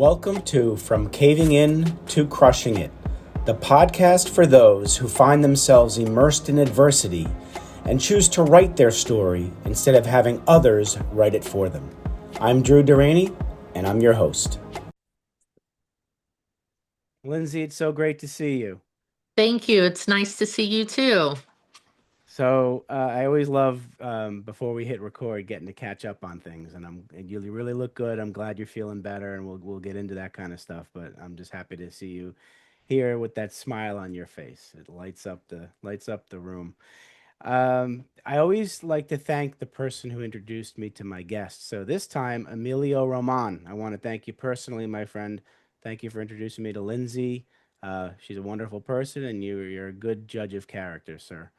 Welcome to From Caving In to Crushing It, the podcast for those who find themselves immersed in adversity and choose to write their story instead of having others write it for them. I'm Drew Durrani, and I'm your host. Lindsay, it's so great to see you. Thank you. It's nice to see you too. So I always love before we hit record getting to catch up on things, and you really look good. I'm glad you're feeling better, and we'll get into that kind of stuff. But I'm just happy to see you here with that smile on your face. It lights up the room. I always like to thank the person who introduced me to my guest. So this time, Emilio Roman. I want to thank you personally, my friend. Thank you for introducing me to Lindsay. She's a wonderful person, and you're a good judge of character, sir.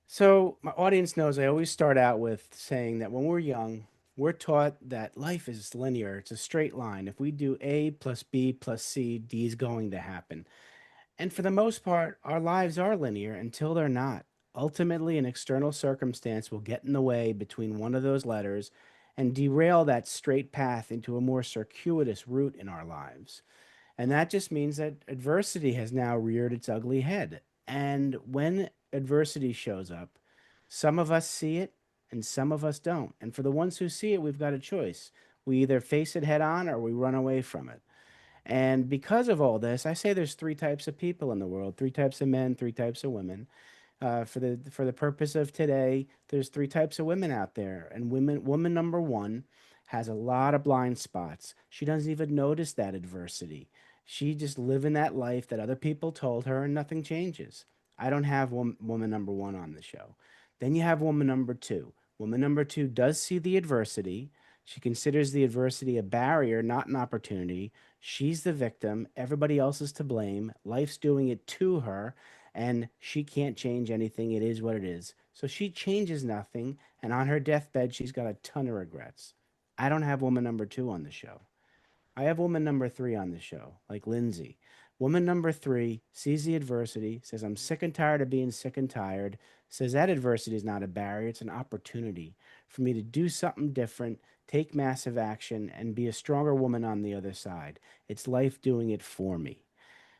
So, my audience knows I always start out with saying that when we're young, we're taught that life is linear, it's a straight line. If we do A plus B plus C, D is going to happen. And for the most part, our lives are linear until they're not. Ultimately, an external circumstance will get in the way between one of those letters and derail that straight path into a more circuitous route in our lives. And that just means that adversity has now reared its ugly head. And when adversity shows up, some of us see it and some of us don't. And for the ones who see it, we've got a choice. We either face it head on or we run away from it. And because of all this, I say there's three types of people in the world, three types of men, three types of women. For the purpose of today, there's three types of women out there, and woman number one has a lot of blind spots. She doesn't even notice that adversity. She just living that life that other people told her, and nothing changes. I don't have woman number one on the show. Then you have woman number two. Woman number two does see the adversity. She considers the adversity a barrier, not an opportunity. She's the victim. Everybody else is to blame. Life's doing it to her, and she can't change anything. It is what it is. So she changes nothing, and on her deathbed, she's got a ton of regrets. I don't have woman number two on the show. I have woman number three on the show, like Lindsay. Woman number three sees the adversity, says, I'm sick and tired of being sick and tired, says that adversity is not a barrier, it's an opportunity for me to do something different, take massive action, and be a stronger woman on the other side. It's life doing it for me.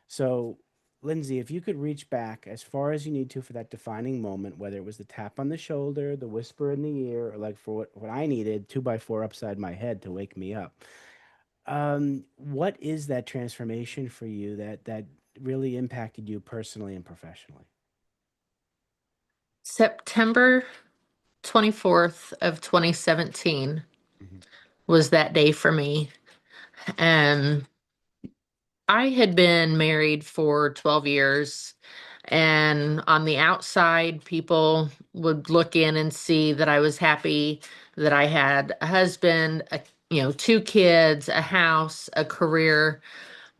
So, Lindsay, if you could reach back as far as you need to for that defining moment, whether it was the tap on the shoulder, the whisper in the ear, or like for what I needed, two by four upside my head to wake me up. What is that transformation for you that really impacted you personally and professionally? September 24th of 2017 Mhm. was that day for me. And I had been married for 12 years. And on the outside, people would look in and see that I was happy, that I had a husband, two kids, a house, a career.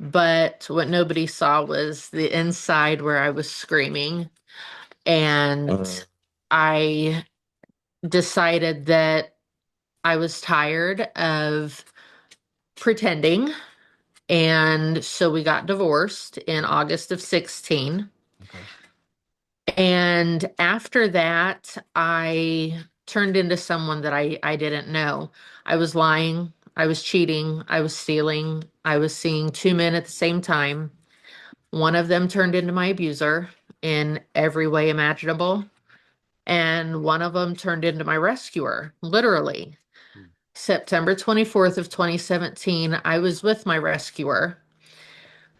But what nobody saw was the inside where I was screaming. And I decided that I was tired of pretending. And so we got divorced in August of 16. Okay. And after that, I turned into someone that I didn't know. I was lying, I was cheating, I was stealing, I was seeing two men at the same time. One of them turned into my abuser in every way imaginable, and one of them turned into my rescuer, literally. Mm. September 24th of 2017, I was with my rescuer.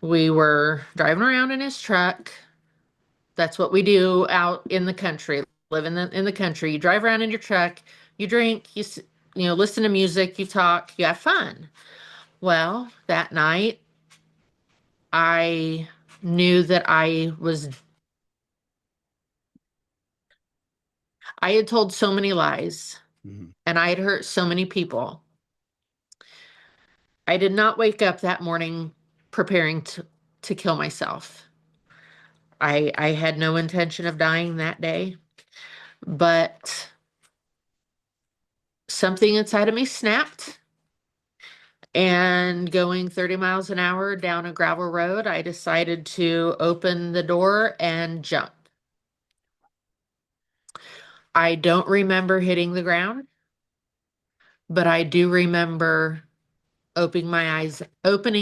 We were driving around in his truck. That's what we do out in the country. Live in the country. You drive around in your truck, you drink, listen to music, you talk, you have fun. Well, that night I knew that I had told so many lies Mhm. and I had hurt so many people. I did not wake up that morning preparing to kill myself. I had no intention of dying that day, but something inside of me snapped, and going 30 miles an hour down a gravel road, I decided to open the door and jump. I don't remember hitting the ground, but I do remember opening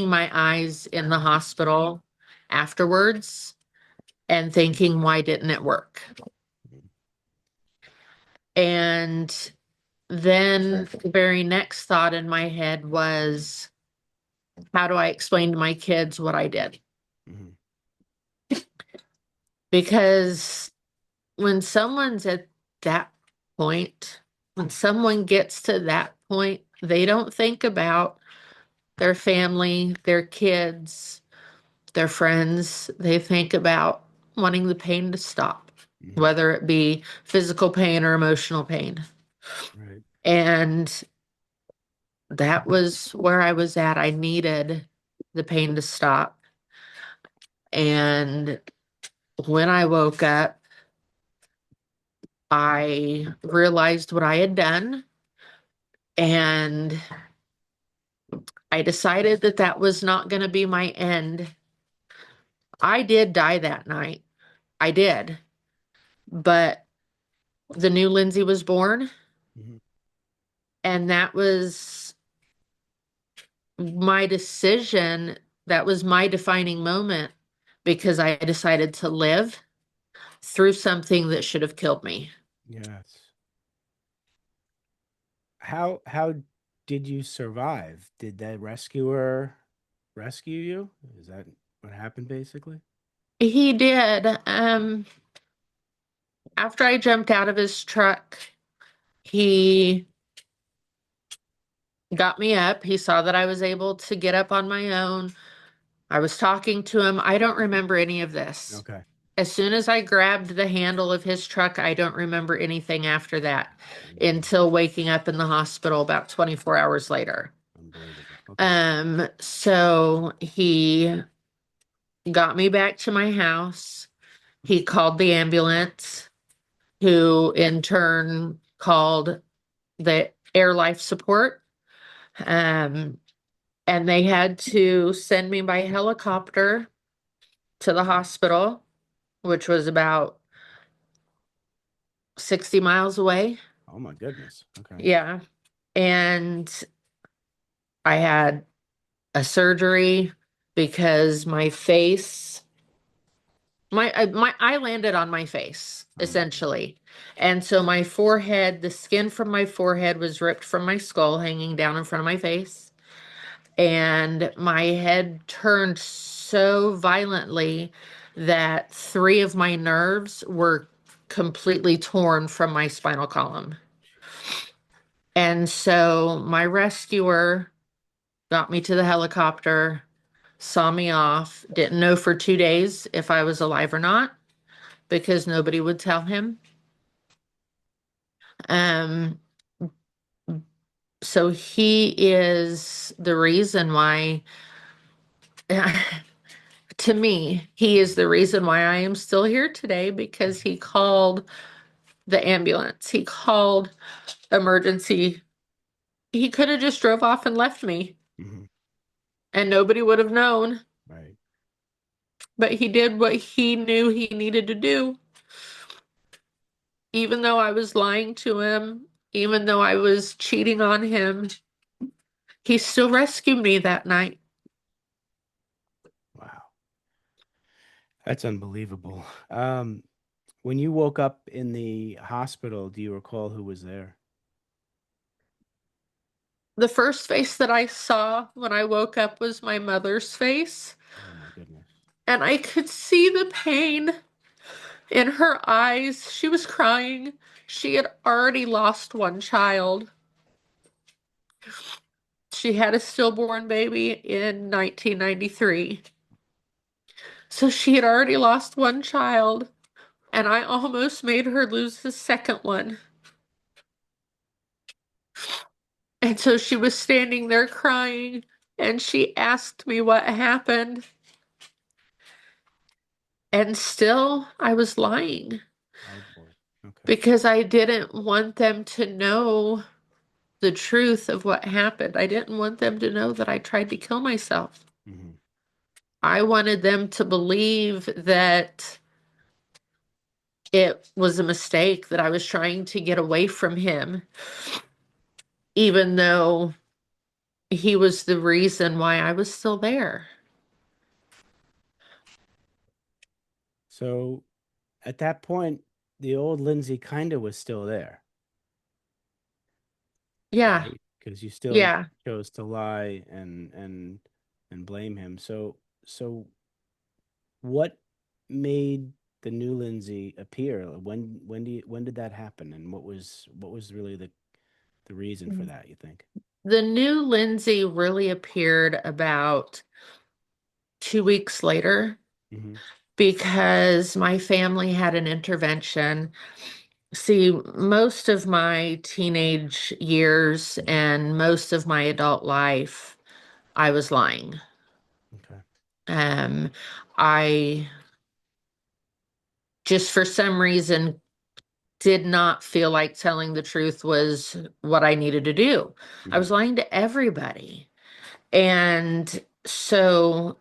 my eyes in the hospital afterwards and thinking, why didn't it work? Mhm. And then the very next thought in my head was, how do I explain to my kids what I did? Mhm. Because when someone's at that point, when someone gets to that point, they don't think about their family, their kids, their friends. They think about wanting the pain to stop, Mhm. whether it be physical pain or emotional pain. Right. And that was where I was at. I needed the pain to stop. And when I woke up, I realized what I had done. And I decided that that was not going to be my end. I did die that night. I did. But the new Lindsay was born. Mhm. And that was my decision. That was my defining moment because I decided to live through something that should have killed me. Yes. How did you survive? Did the rescuer rescue you? Is that what happened basically? He did. After I jumped out of his truck, he got me up. He saw that I was able to get up on my own. I was talking to him. I don't remember any of this. Okay. As soon as I grabbed the handle of his truck, I don't remember anything after that Wow. until waking up in the hospital about 24 hours later. Unbelievable. Okay. So he got me back to my house. He called the ambulance, who in turn called the air life support. Um, and they had to send me by helicopter to the hospital, which was about 60 miles away. Oh my goodness. Okay. Yeah. And I had a surgery because my eye landed on my face Oh my goodness. essentially. And so my forehead, the skin from my forehead was ripped from my skull hanging down in front of my face, and my head turned so violently that three of my nerves were completely torn from my spinal column. And so my rescuer got me to the helicopter, saw me off, didn't know for 2 days if I was alive or not because nobody would tell him. Um, so he is the reason why, to me, he is the reason why I am still here today because he called the ambulance. He called emergency. He could have just drove off and left me Hmm. and nobody would have known, Right. but he did what he knew he needed to do. Even though I was lying to him, even though I was cheating on him, he still rescued me that night. Wow. That's unbelievable. When you woke up in the hospital, do you recall who was there? The first face that I saw when I woke up was my mother's face, Oh my goodness. and I could see the pain in her eyes. She was crying. She had already lost one child. She had a stillborn baby in 1993. So she had already lost one child, and I almost made her lose the second one. And so she was standing there crying, and she asked me what happened. And still, I was lying Oh boy. Okay. because I didn't want them to know the truth of what happened. I didn't want them to know that I tried to kill myself. Hmm. I wanted them to believe that it was a mistake, that I was trying to get away from him, even though he was the reason why I was still there. So at that point, the old Lindsay kind of was still there, Yeah, right? Because you still yeah. chose to lie and blame him. So what made the new Lindsay appear? When did that happen? And what was really the reason for that, you think? The new Lindsay really appeared about 2 weeks later Hmm. because my family had an intervention. See, most of my teenage years and most of my adult life, I was lying. Okay. Um, I just for some reason did not feel like telling the truth was what I needed to do. I Hmm. was lying to everybody. And so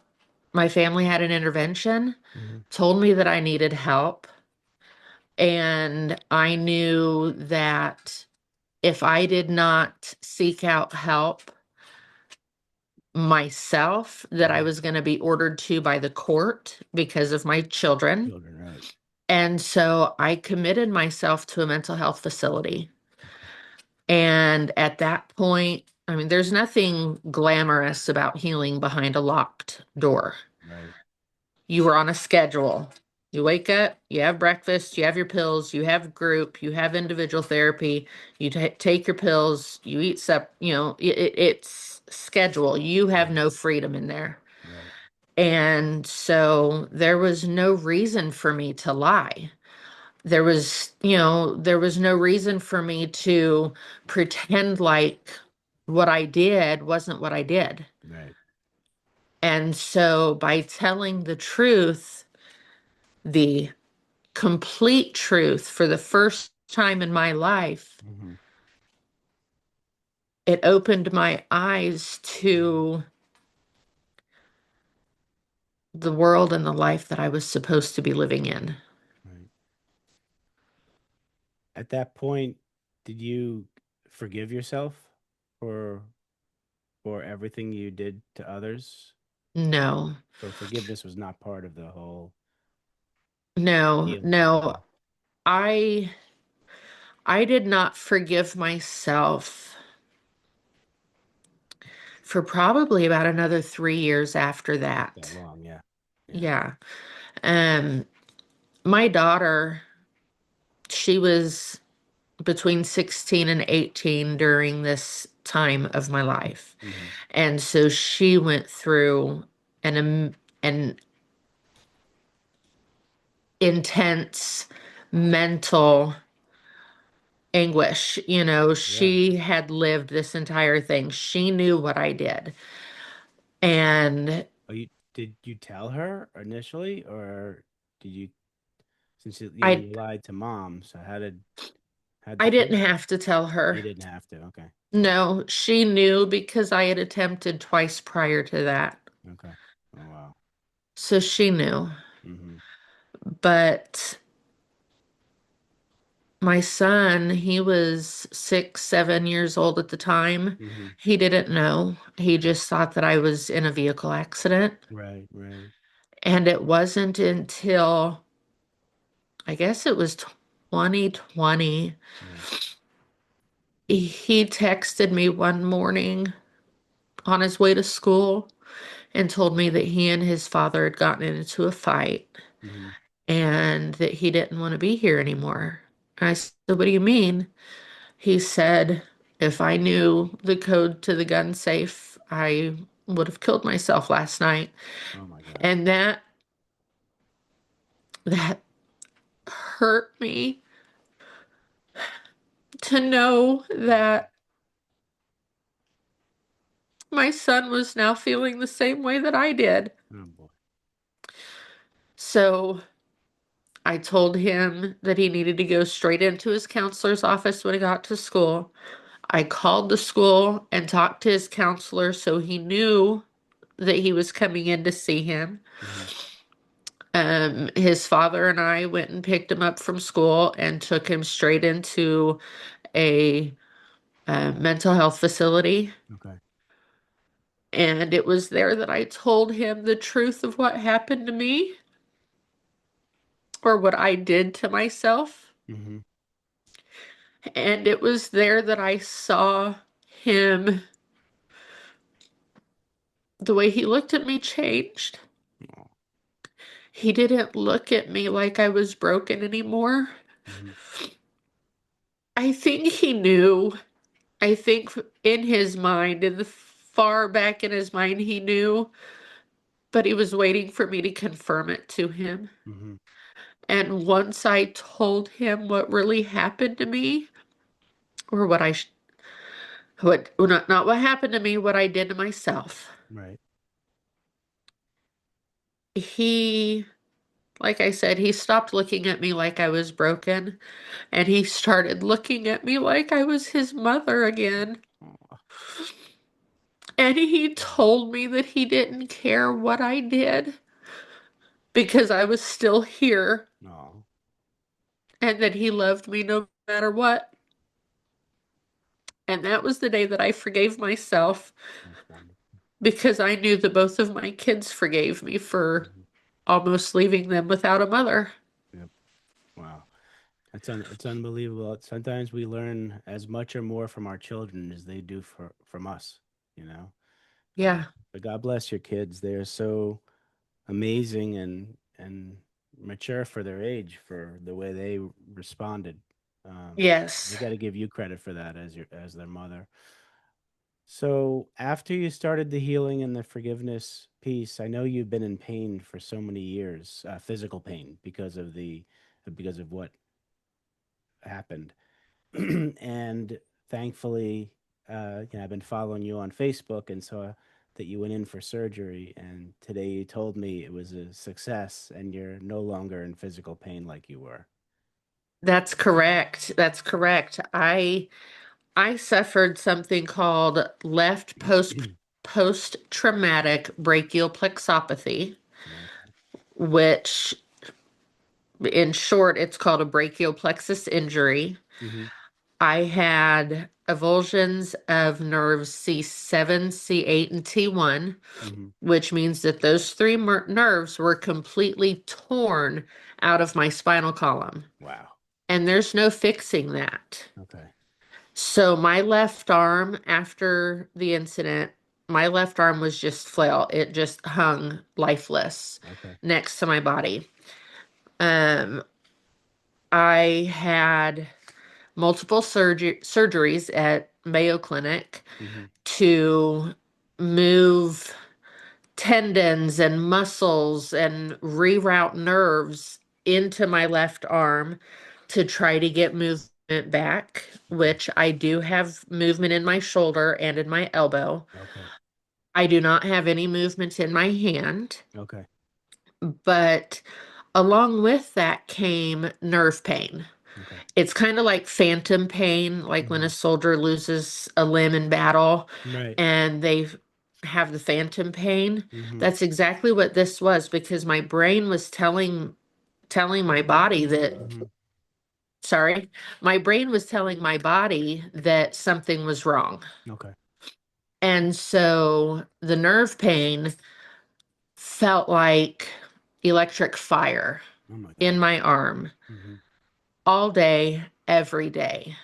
my family had an intervention, Hmm. told me that I needed help. And I knew that if I did not seek out help myself, that I Hmm. was going to be ordered to by the court because of my children. Children, right? And so I committed myself to a mental health facility. Okay. And at that point, I mean, there's nothing glamorous about healing behind a locked door. Right. You were on a schedule. You wake up, you have breakfast, you have your pills, you have group, you have individual therapy, you take your pills, you eat it's schedule. You have Right. no freedom in there. Right. And so there was no reason for me to lie. There was no reason for me to pretend like what I did wasn't what I did. Right. And so by telling the truth, the complete truth for the first time in my life, Hmm. it opened my eyes to the world and the life that I was supposed to be living in. Right. At that point, did you forgive yourself for for everything you did to others? No, So forgiveness was not part of the whole no, healing. no. I did not forgive myself for probably about another 3 years after Not that that. long, yeah. Yeah. Yeah. Um, my daughter, she was between 16 and 18 during this time of my life. Hmm. And so she went through an intense mental anguish. Yeah. She had lived this entire thing. She knew what I did. And Oh, did you tell her initially, or did you, since I you lied to mom, so how'd the I didn't first, have to tell you her. didn't have to. Okay. All right. No, she knew because I had attempted twice prior to that. Okay. Oh, wow. So she knew. Hmm. But my son, he was 6, 7 years old at the time. Hmm. He didn't know. He Okay. just thought that I was in a vehicle accident. Right, right, And it wasn't until I guess it was 2020. right. He texted me one morning on his way to school and told me that he and his father had gotten into a fight Hmm. and that he didn't want to be here anymore. And I said, "What do you mean?" He said, "If I knew the code to the gun safe, I would have killed myself last night." Oh my God. And that hurt me to know Mhm. that my son was now feeling the same way that I did. Oh boy. So I told him that he needed to go straight into his counselor's office when he got to school. I called the school and talked to his counselor so he knew that he was coming in to see him. Hmm. His father and I went and picked him up from school and took him straight into a mental health facility. Okay. And it was there that I told him the truth of what happened to me or what I did to myself. Mm-hmm. And it was there that I saw him, the way he looked at me changed. Oh. He didn't look at me like I was broken anymore. Mm-hmm. I think he knew. I think in his mind, in the far back in his mind, he knew, but he was waiting for me to confirm it to him. Mm-hmm. And once I told him what really happened to me, or what, not what happened to me, what I did to myself, Right. he, like I said, he stopped looking at me like I was broken, and he started looking at me like I was his mother again. Oh. And he told me that he didn't care what I did because I was still here No. and that he loved me no matter what. And that was the day that I forgave myself That's wonderful. because I knew that both of my kids forgave me for Mm-hmm. almost leaving them without a mother. Yep. Wow. It's unbelievable. Sometimes we learn as much or more from our children as they do from us, you know. Uh, Yeah. but God bless your kids. They are so amazing and mature for their age, for the way they responded. They Yes. got to give you credit for that as their mother. So after you started the healing and the forgiveness piece, I know you've been in pain for so many years, physical pain because of what happened. And thankfully, I've been following you on Facebook and saw that you went in for surgery. And today you told me it was a success and you're no longer in physical pain like you were. That's correct. That's correct. I suffered something called left post traumatic brachial plexopathy, Okay. which in short it's called a brachial plexus injury. Mm-hmm. I had avulsions of nerves C7, C8, and T1, Mm-hmm. which means that those three nerves were completely torn out of my spinal column. Wow. And there's no fixing that. Okay. So my left arm, after the incident, my left arm was just flail. It just hung lifeless Okay. next to my body. Um, I had multiple surgeries at Mayo Clinic Mm-hmm. to move tendons and muscles and reroute nerves into my left arm to try to get movement back, Okay. which I do have movement in my shoulder and in my elbow. Okay. I do not have any movement in my hand, Okay. but along with that came nerve pain. Okay. It's kind of like phantom pain, like when Mm-hmm. a soldier loses a limb in battle Right. and they have the phantom pain. Mm-hmm. That's exactly what this was because my brain was telling my body that, Mm-hmm. sorry, my brain was telling my body that something was wrong. Okay. And so the nerve pain felt like electric fire Oh my in God. my arm Mm-hmm. all day, every day.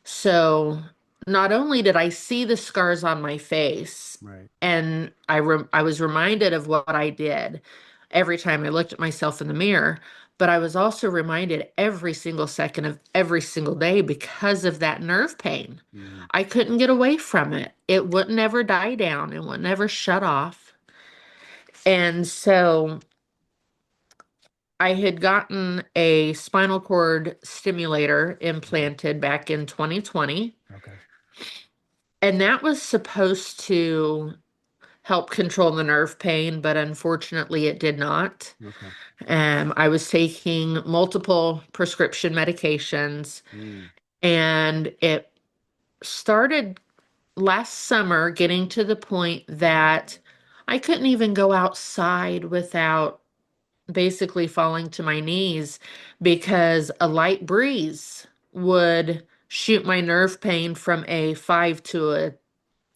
So not only did I see the scars on my face, Right. and I was reminded of what I did every time I looked at myself in the mirror, but I was also reminded every single second of every single day because of that nerve pain. Mm-hmm. I couldn't get away from it. It wouldn't ever die down. It would never shut off. And so I had gotten a spinal cord stimulator Mm-hmm. implanted back in 2020. Okay. And that was supposed to help control the nerve pain, but unfortunately it did not. Okay. I was taking multiple prescription medications, Mm. and it started last summer getting to the point that I couldn't even go outside without basically falling to my knees because a light breeze would shoot my nerve pain from a 5 to a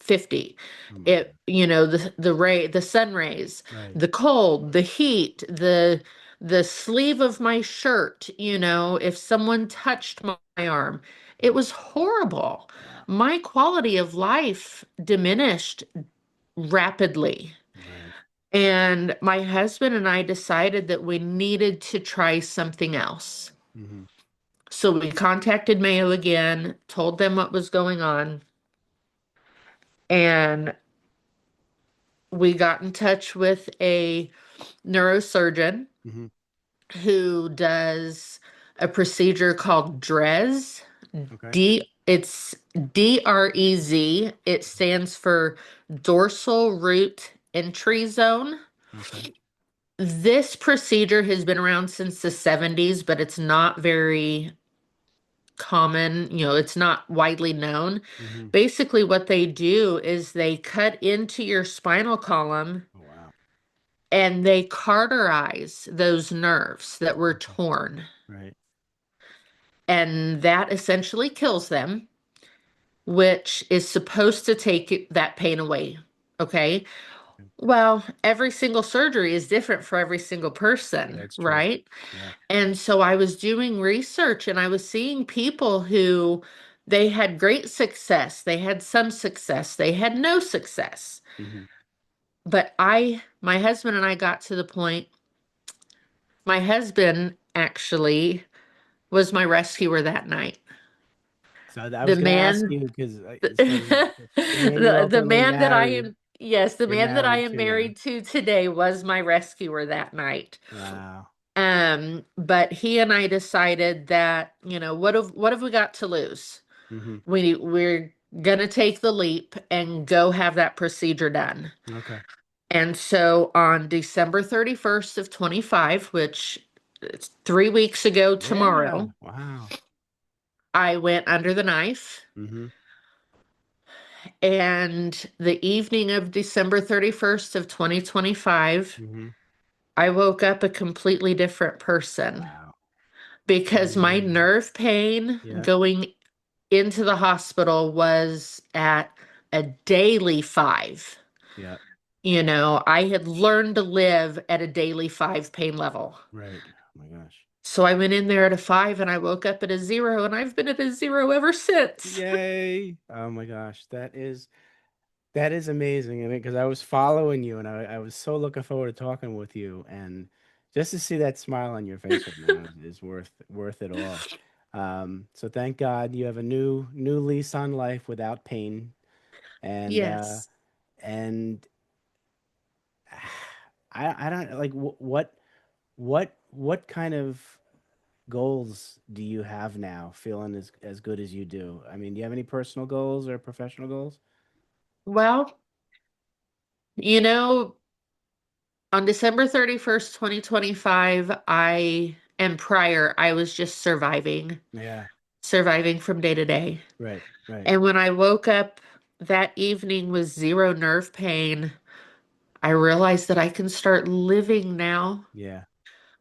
50. Oh my It, God. the sun rays, Right. the cold, the heat, the sleeve of my shirt, if someone touched my arm, it was horrible. Wow. My quality of life diminished rapidly. Right. And my husband and I decided that we needed to try something else. Hmm. So we contacted Mayo again, told them what was going on, and we got in touch with a neurosurgeon Hmm. who does a procedure called DREZ. Okay. It's DREZ. It stands for dorsal root entry zone. Okay. This procedure has been around since the 70s, but it's not very common, it's not widely known. Hmm. Basically, what they do is they cut into your spinal column Oh, wow. and they cauterize those nerves that were Okay. torn. Right. And that essentially kills them, which is supposed to take that pain away. Okay. Okay. Well, every single surgery is different for every single person, That's true. right? Yeah. And so I was doing research and I was seeing people who they had great success, they had some success, they had no success. Hmm. But my husband and I got to the point, my husband actually was my rescuer that night. So I The was going to ask man, you because so the man you the ultimately man that I married, am, yes, the you're man that I married am to now. married to today was my rescuer that night. Wow. But he and I decided that, what have we got to lose? Hmm. We're gonna take the leap and go have that procedure done. Okay. And so on December 31st of 25, which it's 3 weeks ago Yeah. tomorrow, Wow. I went under the knife. Hmm. And the evening of December 31st of 2025, Hmm. I woke up a completely different person Wow. because my Mm. nerve pain Yeah. going into the hospital was at a daily 5. Yeah. I had learned to live at a daily 5 pain level. Right. Oh my gosh. So I went in there at a 5 and I woke up at a 0 and I've been at a 0 ever since. Yay. Oh my gosh. That is amazing. I mean, because I was following you and I was so looking forward to talking with you, and just to see that smile on your face right now is worth it all. So thank God you have a new lease on life without pain, and Yes. and I don't like what kind of goals do you have now, feeling as good as you do? I mean, do you have any personal goals or professional goals? Well, you know, on December 31st, 2025, I was just Yeah. surviving from day to day. Right. Right. And when I woke up that evening with 0 nerve pain, I realized that I can start living now. Yeah.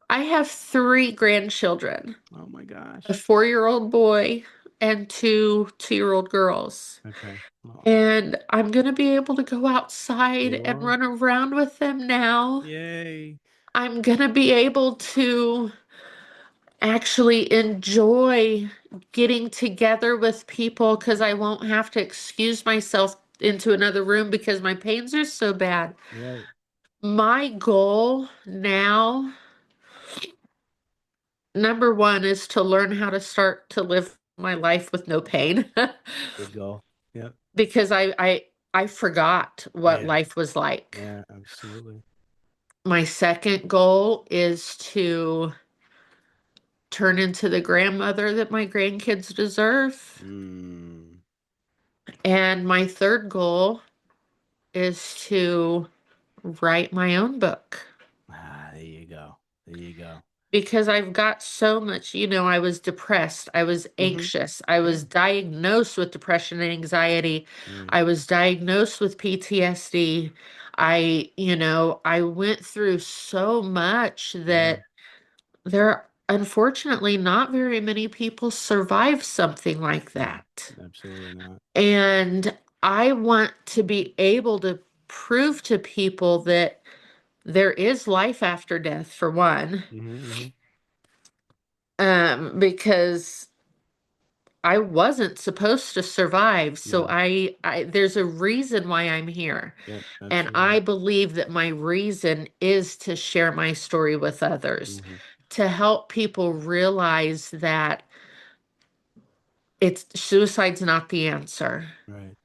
I have 3 grandchildren, Oh my a gosh. 4-year-old boy and 2 2-year-old girls. Okay. Oh, And I'm going to be able to go outside you and are. run around with them now. Yay. I'm going to be able to actually enjoy getting together with people because I won't have to excuse myself into another room because my pains are so bad. Right. My goal now, number one, is to learn how to start to live my life with no pain Big goal. Yep. because I forgot what Yeah. life was like. Yeah. Absolutely. My second goal is to turn into the grandmother that my grandkids deserve. Mm. And my third goal is to write my own book Ah, there you go. There you go. because I've got so much, I was depressed, I was Mm-hmm. anxious, I Yeah. was diagnosed with depression and anxiety, Mm. I was diagnosed with PTSD. I went through so much Yeah. that there unfortunately not very many people survive something like No. that. Absolutely not. And I want to be able to prove to people that there is life after death, for one, Hmm. because I wasn't supposed to survive. So No. there's a reason why I'm here. Yep. And Absolutely. I believe that my reason is to share my story with others, Hmm. to help people realize that suicide's not the answer. Right.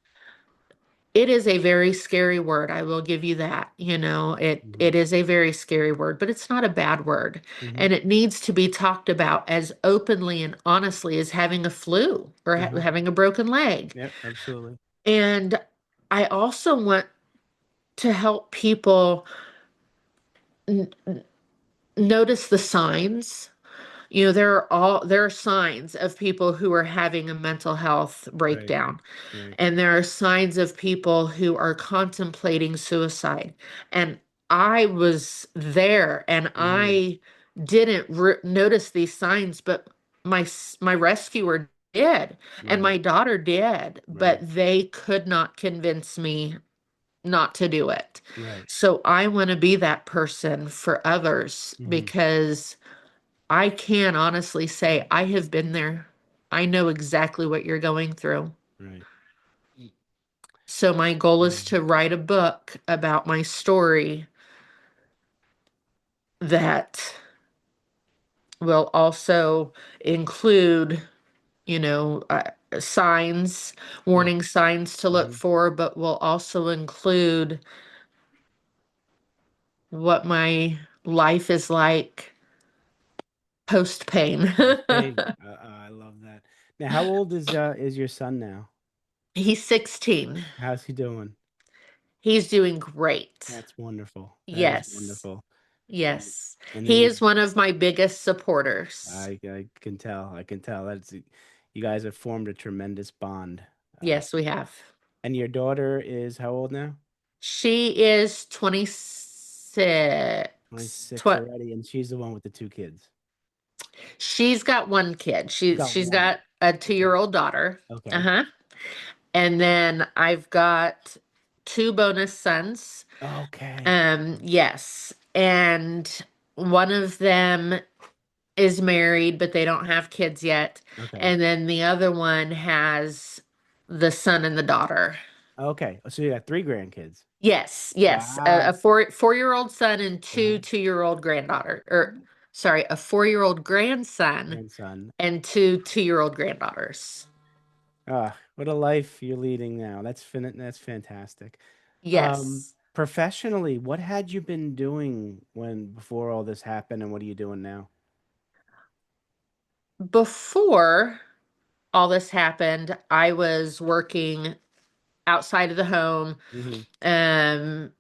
It is a very scary word. I will give you that. Hmm. It is a very scary word, but it's not a bad word. Hmm. And it needs to be talked about as openly and honestly as having a flu or Uh-huh. having a broken leg. Yep. Absolutely. And I also want to help people n- notice the signs. There are signs of people who are having a mental health Right. breakdown. Right. And there are signs of people who are contemplating suicide. And I was there and Hmm. I didn't notice these signs, but my rescuer did and Right. my daughter did, but Right. they could not convince me not to do it. Right. So I want to be that person for others Hmm. because I can honestly say I have been there. I know exactly what you're going through. Right. So my goal is Um, to write a book about my story that will also include, you know, uh, signs, yeah. warning signs to look Hmm. for, but will also include what my life is like post pain. Hey, I love that. Now, how old is your son now? He's 16. How's he doing? He's doing great. That's wonderful. That is Yes. wonderful. And Yes. and He he, is one of my biggest supporters. I can tell. I can tell. You guys have formed a tremendous bond. Yes, we have. And your daughter is how old now? She is 26. 26 already, and she's the one with the two kids. She's got one kid. Got She's one. got a Okay. 2-year-old daughter. Okay. Uh-huh. And then I've got two bonus sons. Okay. Yes. And one of them is married, but they don't have kids yet. Okay. And then the other one has the son and the daughter. Okay. So you got three grandkids. Yes, yes. A Wow. 4-year-old son and Uh-huh. two 2-year-old granddaughter. Or sorry, a 4-year-old grandson Grandson. and two 2-year-old granddaughters. Ah, what a life you're leading now. That's fantastic. Yes. Professionally, what had you been doing when before all this happened, and what are you doing now? Before all this happened, I was working outside of the home, Hmm. um,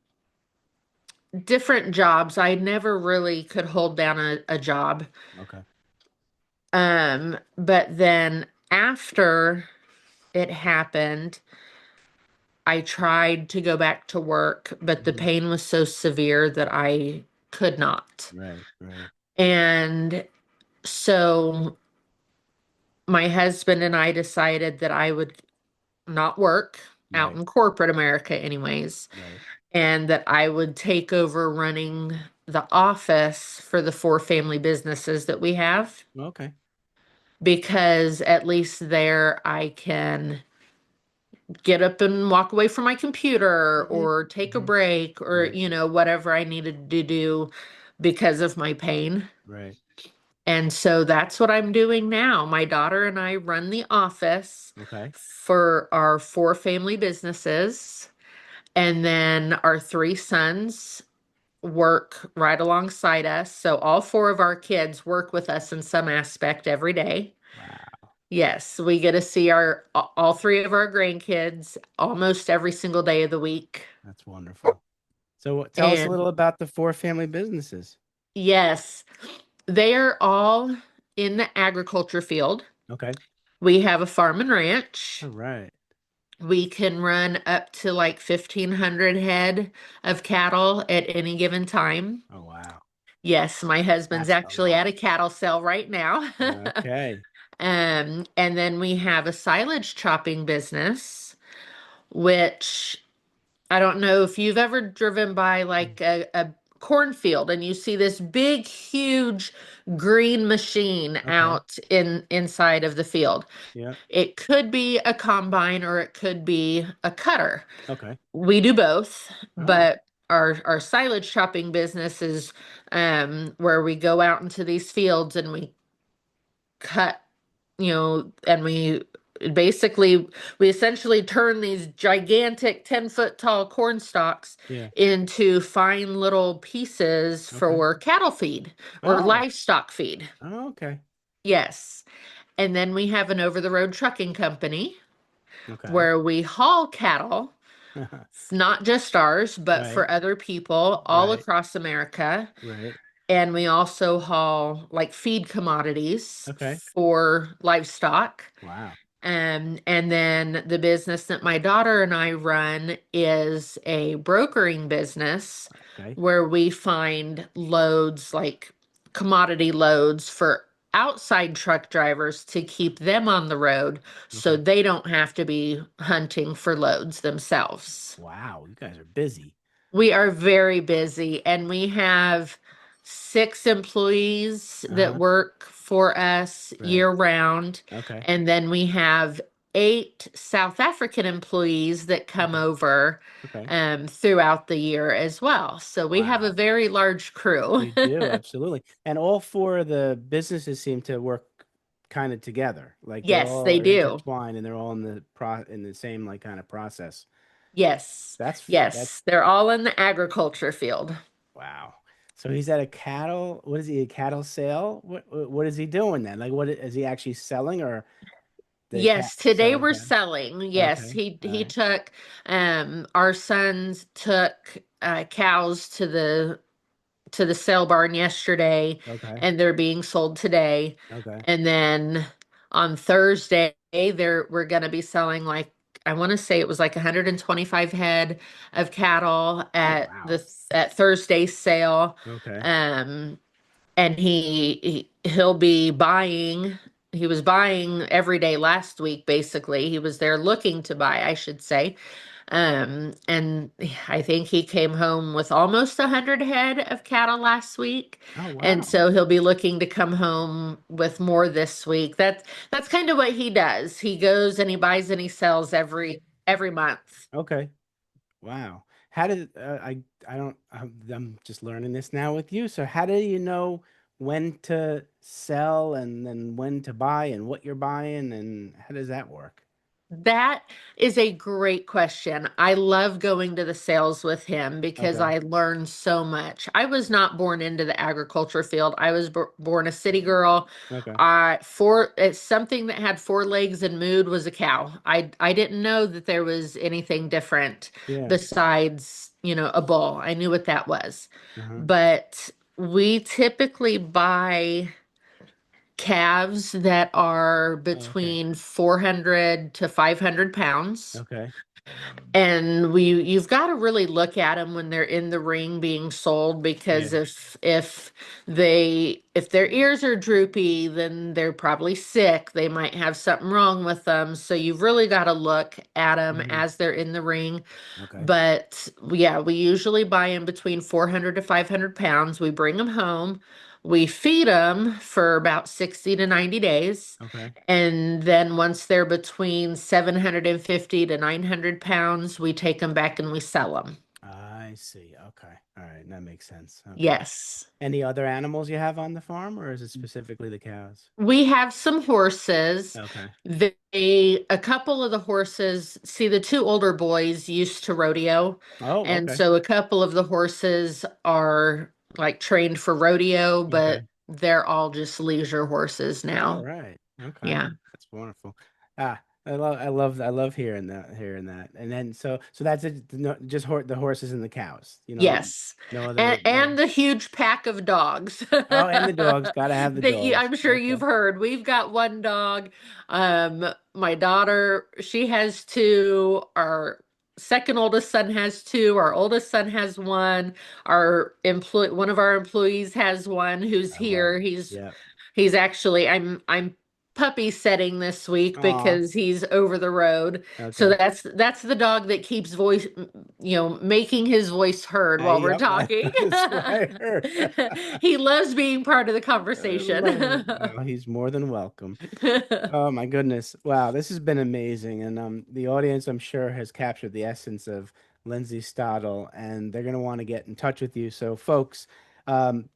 different jobs. I never really could hold down a job. Okay. But then after it happened, I tried to go back to work, but the Hmm. pain was so severe that I could not. Right. Right. And so my husband and I decided that I would not work out Right. in corporate America, anyways, Right. and that I would take over running the office for the 4 family businesses that we have, Okay. because at least there I can get up and walk away from my computer Hmm. or take a Hmm. break or, Right. whatever I needed to do because of my pain. Right. And so that's what I'm doing now. My daughter and I run the office Okay. for our 4 family businesses. And then our 3 sons work right alongside us. So all 4 of our kids work with us in some aspect every day. Wow. Yes, we get to see our all 3 of our grandkids almost every single day of the week. That's wonderful. So tell us a And little about the four family businesses. yes, they are all in the agriculture field. Okay. We have a farm and All ranch. right. We can run up to like 1,500 head of cattle at any given time. Oh, wow. Yes, my husband's That's a actually at lot. a cattle sale right now. Okay. And then we have a silage chopping business. which I don't know if you've ever driven by like a cornfield and you see this big, huge green machine Okay. out inside of the field. Yeah. It could be a combine or it could be a cutter. Okay. We do both, Oh. but our silage chopping business is where we go out into these fields and we cut, and we essentially turn these gigantic 10-foot tall corn stalks Yeah. into fine little pieces Okay. for cattle feed or Oh. livestock feed. Oh, okay. Yes. And then we have an over-the-road trucking company Okay. where we haul cattle, not just ours, but Right. for other people all Right. across America. Right. And we also haul like feed commodities Okay. for livestock. Wow. And then the business that my daughter and I run is a brokering business Okay. where we find loads, like commodity loads for outside truck drivers to keep them on the road so Okay. they don't have to be hunting for loads themselves. Wow. You guys are busy. We are very busy and we have 6 employees that Uh-huh. work for us Right. year round. Okay. And then we have 8 South African employees that come Okay. over Okay. throughout the year as well. So we have a Wow. very large crew. You do, absolutely. And all four of the businesses seem to work kind of together. Like they're Yes, all they do. intertwined and they're all in the same like kind of process. Yes, That's yes. They're all in the agriculture field. wow. So he's at a cattle, what is he, a cattle sale? What is he doing then? Like what is he actually selling or the cat Yes, today selling we're cat? selling. Yes, Okay. he All he right. took our sons took cows to the sale barn yesterday Okay. and they're being sold today. Okay. And then on Thursday we're going to be selling like I want to say it was like 125 head of cattle Oh at wow. at Thursday's sale. Okay. Um and he'll be buying. He was buying every day last week basically. He was there looking to buy, I should say. And I think he came home with almost 100 head of cattle last week. Oh And wow. so he'll be looking to come home with more this week. That's kind of what he does. He goes and he buys and he sells every month. Okay. Wow. How did I don't I'm just learning this now with you. So how do you know when to sell and then when to buy and what you're buying and how does that work? That is a great question. I love going to the sales with him because Okay. I learn so much. I was not born into the agriculture field. I was born a city girl. Okay. It's something that had 4 legs and mooed was a cow. I didn't know that there was anything different Yeah. besides, a bull. I knew what that was. Uh-huh. But we typically buy calves that are Oh, okay. between 400 to 500 pounds. Okay. And you've got to really look at them when they're in the ring being sold because Yeah. if their ears are droopy, then they're probably sick. They might have something wrong with them. So you've really got to look at them Hmm. as they're in the ring. Okay. But yeah, we usually buy them between 400 to 500 pounds. We bring them home. We feed them for about 60 to 90 days. Okay. And then once they're between 750 to 900 pounds, we take them back and we sell them. I see. Okay. All right. That makes sense. Okay. Yes. Any other animals you have on the farm or is it specifically the cows? We have some horses. Okay. A couple of the horses, see, the 2 older boys used to rodeo. Oh, And okay. so a couple of the horses are like trained for rodeo, Okay. but they're all just leisure horses All now. right. Okay. Yeah. That's wonderful. Ah, I love hearing that. And then so that's it. No, just the horses and the cows. Yes. No other no. And the huge pack of dogs Oh, and the dogs. Gotta have the dogs. I'm sure you've Okay. heard. We've got one dog. My daughter, she has two. Our second oldest son has two. Our oldest son has one. One of our employees has one who's I love. here. Yeah. He's actually, I'm puppy setting this week Aw, because he's over the road. So okay. that's the dog that keeps making his voice heard while we're Yep, talking. that's what I heard. He loves being part of the I conversation. love it. Well, he's more than welcome. Oh my goodness. Wow, this has been amazing. And the audience, I'm sure, has captured the essence of Lindsay Stadel, and they're going to want to get in touch with you. So, folks,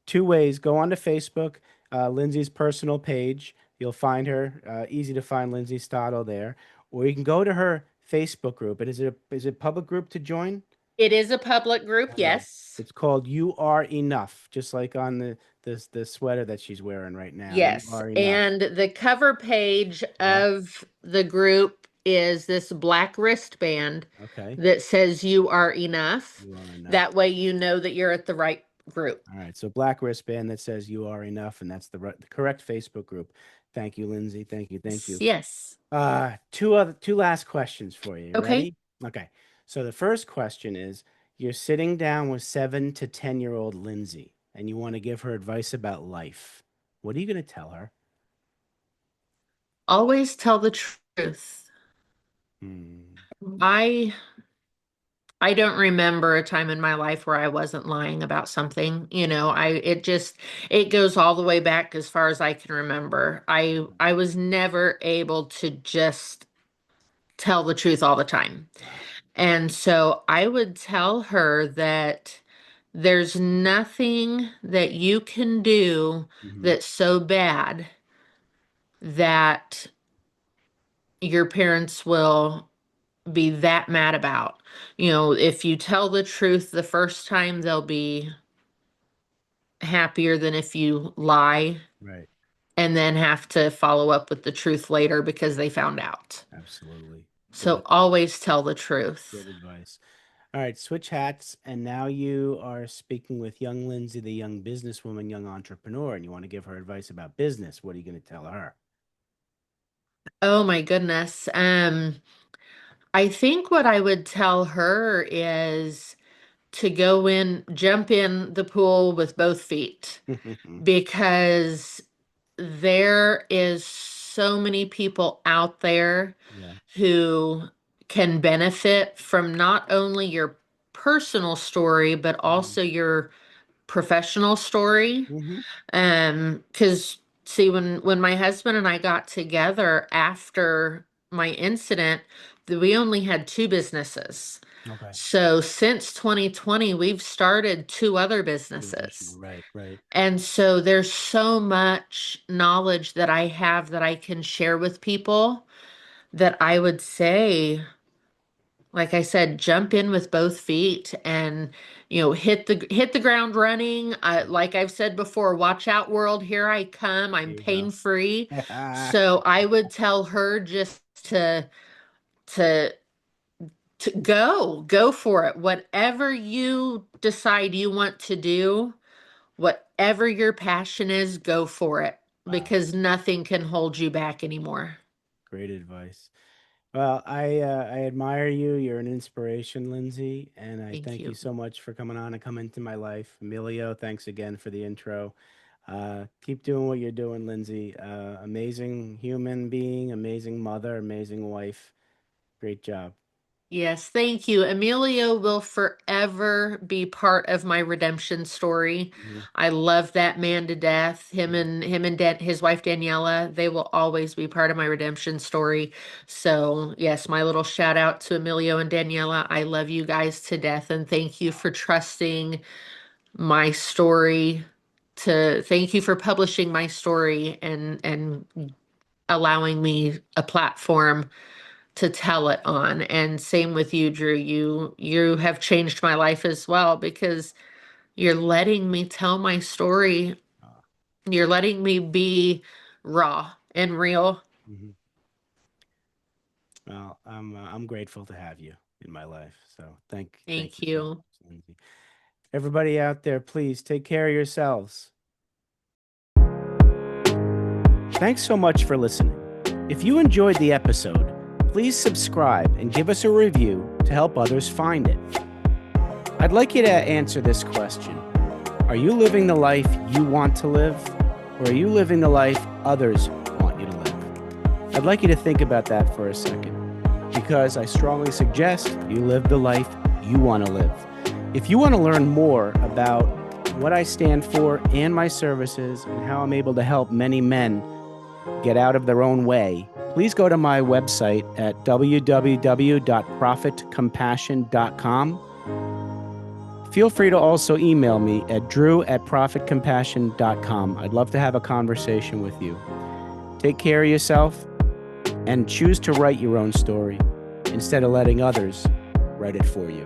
two ways. Go onto Facebook, Lindsay's personal page. You'll find her. Easy to find Lindsay Stadel there. Or you can go to her Facebook group. And is it a public group to join? It is a public group, All right. yes. It's called You Are Enough, just like on the sweater that she's wearing right now. You Yes. are enough. And the cover page Yeah. of the group is this black wristband Okay. that says you are enough. You are enough. That way you know that you're at the right group. All right. So black wristband that says you are enough, and that's the correct Facebook group. Thank you, Lindsay. Thank you. Thank you. Yes. Two last questions for you. You Okay. ready? Okay. So the first question is you're sitting down with 7 to 10-year-old Lindsay, and you want to give her advice about life. What are you going to tell her? Always tell the truth. Hmm. I I don't remember a time in my life where I wasn't lying about something. It goes all the way back as far as I can remember. I was never able to just tell the truth all the time. Wow. And so I would tell her that there's nothing that you can do Hmm. that's so bad that your parents will be that mad about. If you tell the truth the first time, they'll be happier than if you lie Right. and then have to follow up with the truth later because they found out. Absolutely. Good So advice. always tell the Good truth. advice. All right, switch hats, and now you are speaking with young Lindsay, the young businesswoman, young entrepreneur, and you want to give her advice about business. What are you going to tell her? Oh my goodness. I think what I would tell her is to jump in the pool with both feet because there is so many people out there Yeah. who can benefit from not only your personal story, but Hmm. also your professional story. Hmm. Because see, when my husband and I got together after my incident, we only had two businesses. Okay. So since 2020, we've started two other Additional. businesses. Right. Right. And so there's so much knowledge that I have that I can share with people that I would say, like I said, jump in with both feet and hit the ground running. Like I've said before, watch out world, here I come. There I'm you go. pain free. So I would tell her just to to go for it. Whatever you decide you want to do, whatever your passion is, go for it Wow. because nothing can hold you back anymore. Great advice. Well, I admire you. You're an inspiration, Lindsay, and I Thank thank you you. so much for coming on and coming into my life. Emilio, thanks again for the intro. Keep doing what you're doing, Lindsay. Amazing human being, amazing mother, amazing wife. Great job. Yes, thank you. Emilio will forever be part of my redemption story. Mhm. I love that man to death. Yeah. His wife Daniela, they will always be part of my redemption story. So, yes, my little shout out to Emilio and Daniela. I love you guys to death and thank you for trusting my story to thank you for publishing my story and allowing me a platform to tell it on. And same with you, Drew. You have changed my life as well because you're letting me tell my story. Uh, You're letting me be raw and real. mhm. Well, I'm grateful to have you in my life. So thank Thank you so you. much, Lindsay. Everybody out there, please take care of yourselves. Thanks so much for listening. If you enjoyed the episode, please subscribe and give us a review to help others find it. I'd like you to answer this question. Are you living the life you want to live, or are you living the life others want you to live? I'd like you to think about that for a second, because I strongly suggest you live the life you want to live. If you want to learn more about what I stand for and my services and how I'm able to help many men get out of their own way, please go to my website at www.profitcompassion.com. Feel free to also email me at drew@profitcompassion.com. I'd love to have a conversation with you. Take care of yourself and choose to write your own story instead of letting others write it for you.